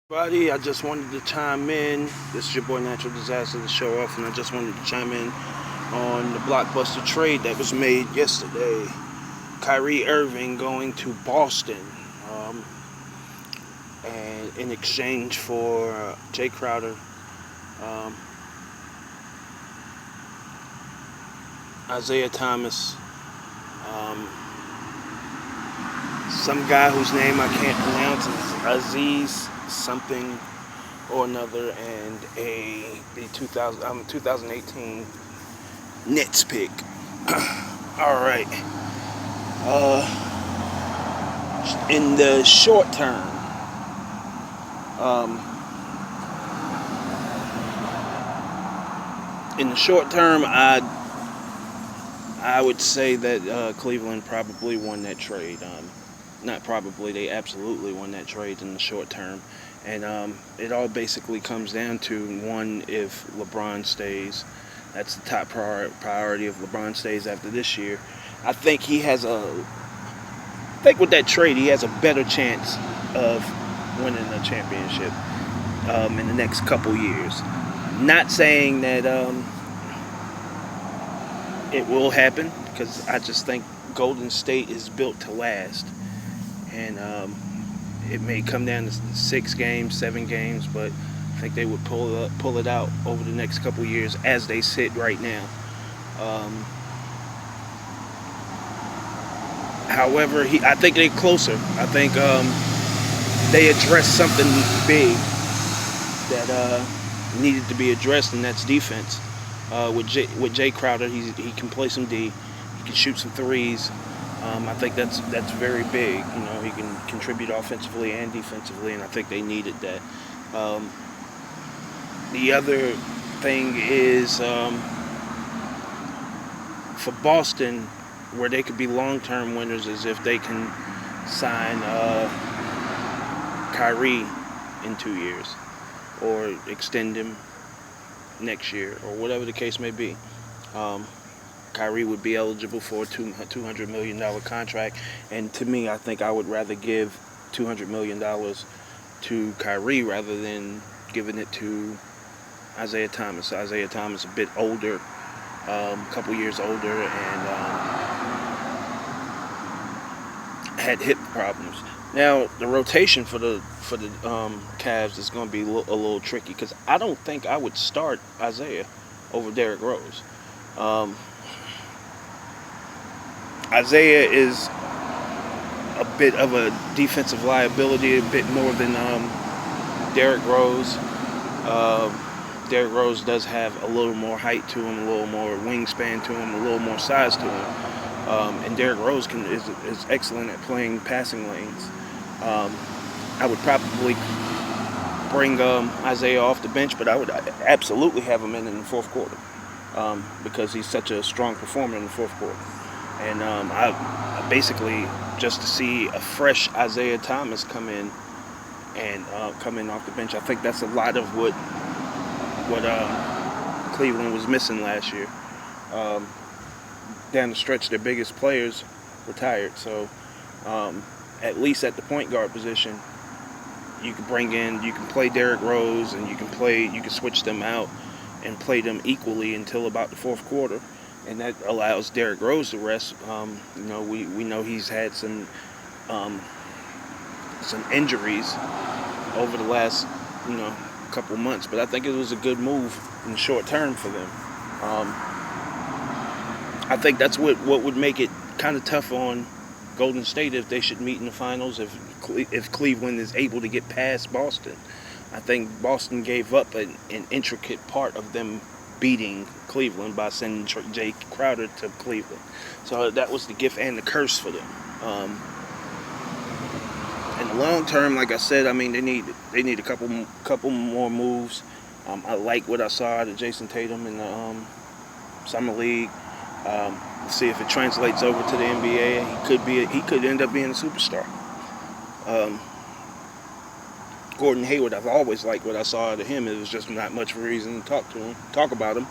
Buddy, I just wanted to chime in. This is your boy Natural Disaster to show off, and I just wanted to chime in on the Blockbuster trade that was made yesterday. Kyrie Irving going to Boston, um, and in exchange for Jay Crowder, um, Isaiah Thomas, um, some guy whose name I can't pronounce is Aziz something or another, and the 2018 Nets pick. All right. In the short term, um, I would say that Cleveland probably won that trade. Not probably, they absolutely won that trade in the short term. And it all basically comes down to one, if LeBron stays. That's the top priority. If LeBron stays after this year, I think with that trade, he has a better chance of winning a championship in the next couple years. Not saying that it will happen, because I just think Golden State is built to last. And it may come down to 6 games, 7 games, but I think they would pull it out over the next couple years as they sit right now. However, I think they're closer. I think they addressed something big that needed to be addressed, and that's defense. With Jay Crowder, he can play some D, he can shoot some threes. I think that's very big. He can contribute offensively and defensively, and I think they needed that. The other thing is for Boston, where they could be long-term winners, is if they can sign Kyrie in 2 years, or extend him next year, or whatever the case may be. Kyrie would be eligible for a $200 million contract. And to me, I think I would rather give $200 million to Kyrie rather than giving it to Isaiah Thomas. Isaiah Thomas a bit older, a couple years older, and had hip problems. Now, the rotation for the Cavs is going to be a little tricky, because I don't think I would start Isaiah over Derrick Rose. Isaiah is a bit of a defensive liability, a bit more than Derrick Rose. Derrick Rose does have a little more height to him, a little more wingspan to him, a little more size to him. And Derrick Rose is excellent at playing passing lanes. I would probably bring Isaiah off the bench, but I would absolutely have him in the fourth quarter, because he's such a strong performer in the fourth quarter. And I basically, just to see a fresh Isaiah Thomas come in off the bench, I think that's a lot of what Cleveland was missing last year. Down the stretch, their biggest players retired, so at least at the point guard position, you can play Derrick Rose, and you can switch them out and play them equally until about the fourth quarter. And that allows Derrick Rose to rest. We know he's had some injuries over the last couple months, but I think it was a good move in the short term for them. I think that's what would make it kind of tough on Golden State if they should meet in the finals. If Cleveland is able to get past Boston, I think Boston gave up an intricate part of them beating Cleveland by sending Jay Crowder to Cleveland. So that was the gift and the curse for them. In the long term, like I said, I mean, they need a couple more moves. I like what I saw out of Jason Tatum in the summer league. See if it translates over to the NBA. He could end up being a superstar. Gordon Hayward, I've always liked what I saw out of him. It was just not much reason to talk about him,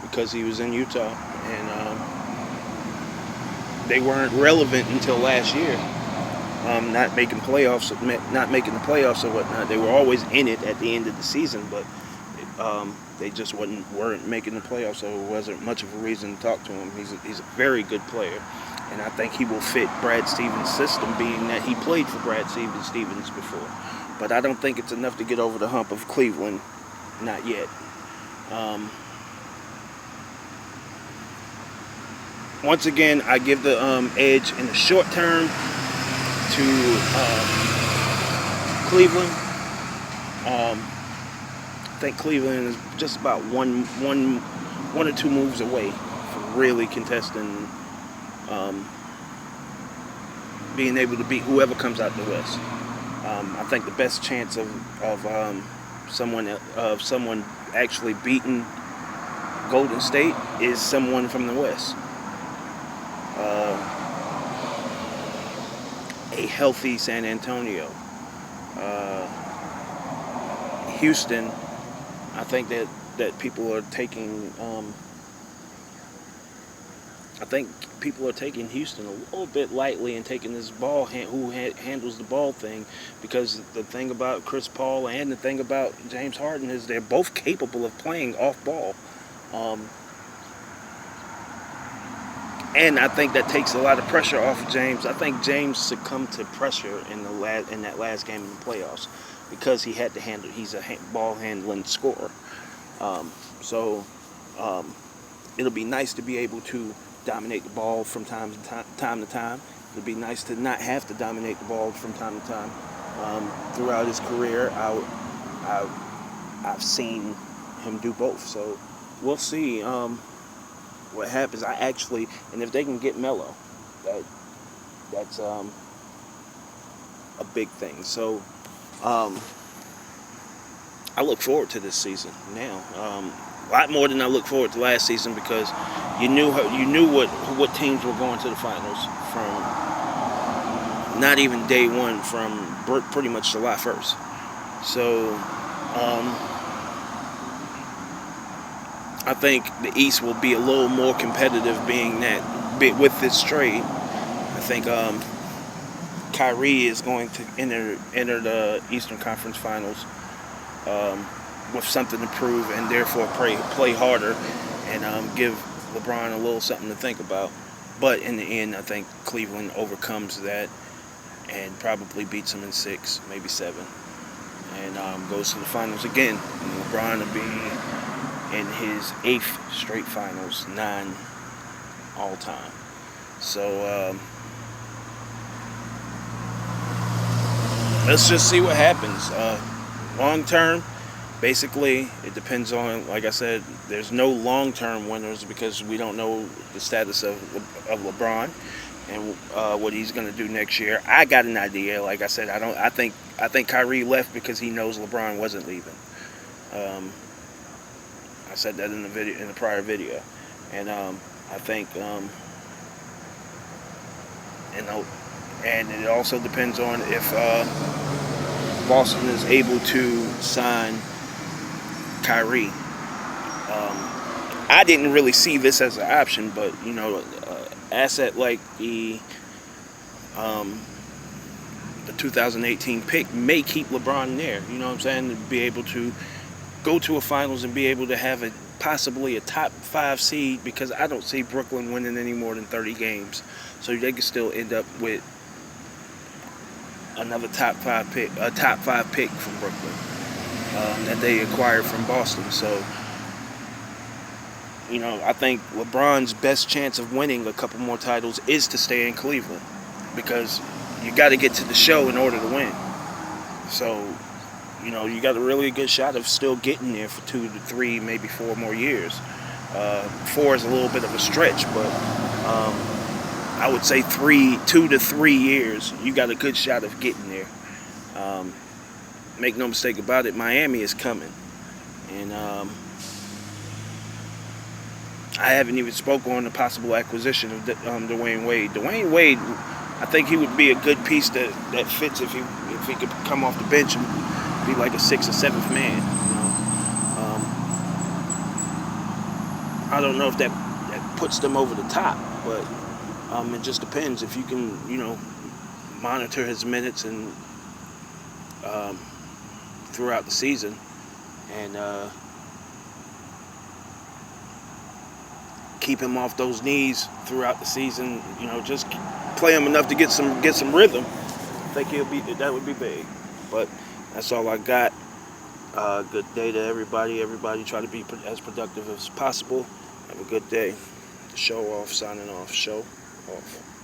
because he was in Utah, and they weren't relevant until last year. not making playoffs, not making the playoffs or whatnot. They were always in it at the end of the season, but they just weren't making the playoffs, so it wasn't much of a reason to talk to him. He's a very good player, and I think he will fit Brad Stevens' system, being that he played for Brad Stevens before. But I don't think it's enough to get over the hump of Cleveland, not yet. Once again, I give the edge in the short term to Cleveland. I think Cleveland is just about one or two moves away from really contesting, being able to beat whoever comes out in the West. I think the best chance of someone actually beating Golden State is someone from the West. A healthy San Antonio, Houston. I think that people are taking. I think people are taking Houston a little bit lightly and taking this handles the ball thing, because the thing about Chris Paul and the thing about James Harden is they're both capable of playing off ball. And I think that takes a lot of pressure off of James. I think James succumbed to pressure in that last game in the playoffs because he had to handle. He's a ball handling scorer. So it'll be nice to be able to dominate the ball from time to time. It'll be nice to not have to dominate the ball from time to time. Throughout his career, I've seen him do both. So we'll see. What happens? And if they can get Melo, that's a big thing. So I look forward to this season now, a lot more than I look forward to last season, because you knew what teams were going to the finals from not even day one, from pretty much July 1st. So I think the East will be a little more competitive, being that with this trade. I think Kyrie is going to enter the Eastern Conference Finals with something to prove, and therefore play harder and give LeBron a little something to think about. But in the end, I think Cleveland overcomes that and probably beats them in 6, maybe 7, and goes to the finals again. And LeBron will be in his 8th straight finals, 9 all time. So let's just see what happens. Long term, basically, it depends on, like I said, there's no long-term winners because we don't know the status of LeBron and what he's going to do next year. I got an idea. Like I said, I think Kyrie left because he knows LeBron wasn't leaving. I said that in the prior video, and I think and it also depends on if Boston is able to sign Kyrie. I didn't really see this as an option, but asset like the 2018 pick may keep LeBron there. You know what I'm saying? To be able to go to a finals and be able to have possibly a top 5 seed, because I don't see Brooklyn winning any more than 30 games. So they could still end up with another top 5 pick from Brooklyn that they acquired from Boston. So, I think LeBron's best chance of winning a couple more titles is to stay in Cleveland, because you got to get to the show in order to win. So, you got a really good shot of still getting there for 2 to 3, maybe 4 more years. 4 is a little bit of a stretch, but I would say 2 to 3 years, you got a good shot of getting there. Make no mistake about it, Miami is coming. And I haven't even spoken on the possible acquisition of Dwayne Wade. Dwayne Wade, I think he would be a good piece that fits if he could come off the bench and be like a 6th or 7th man. I don't know if that puts them over the top, but it just depends if you can, monitor his minutes and throughout the season, and keep him off those knees throughout the season. You know, just play him enough to get some rhythm. I think that would be big. But that's all I got. Good day to everybody. Everybody try to be as productive as possible. Have a good day. Show off. Signing off. Show off.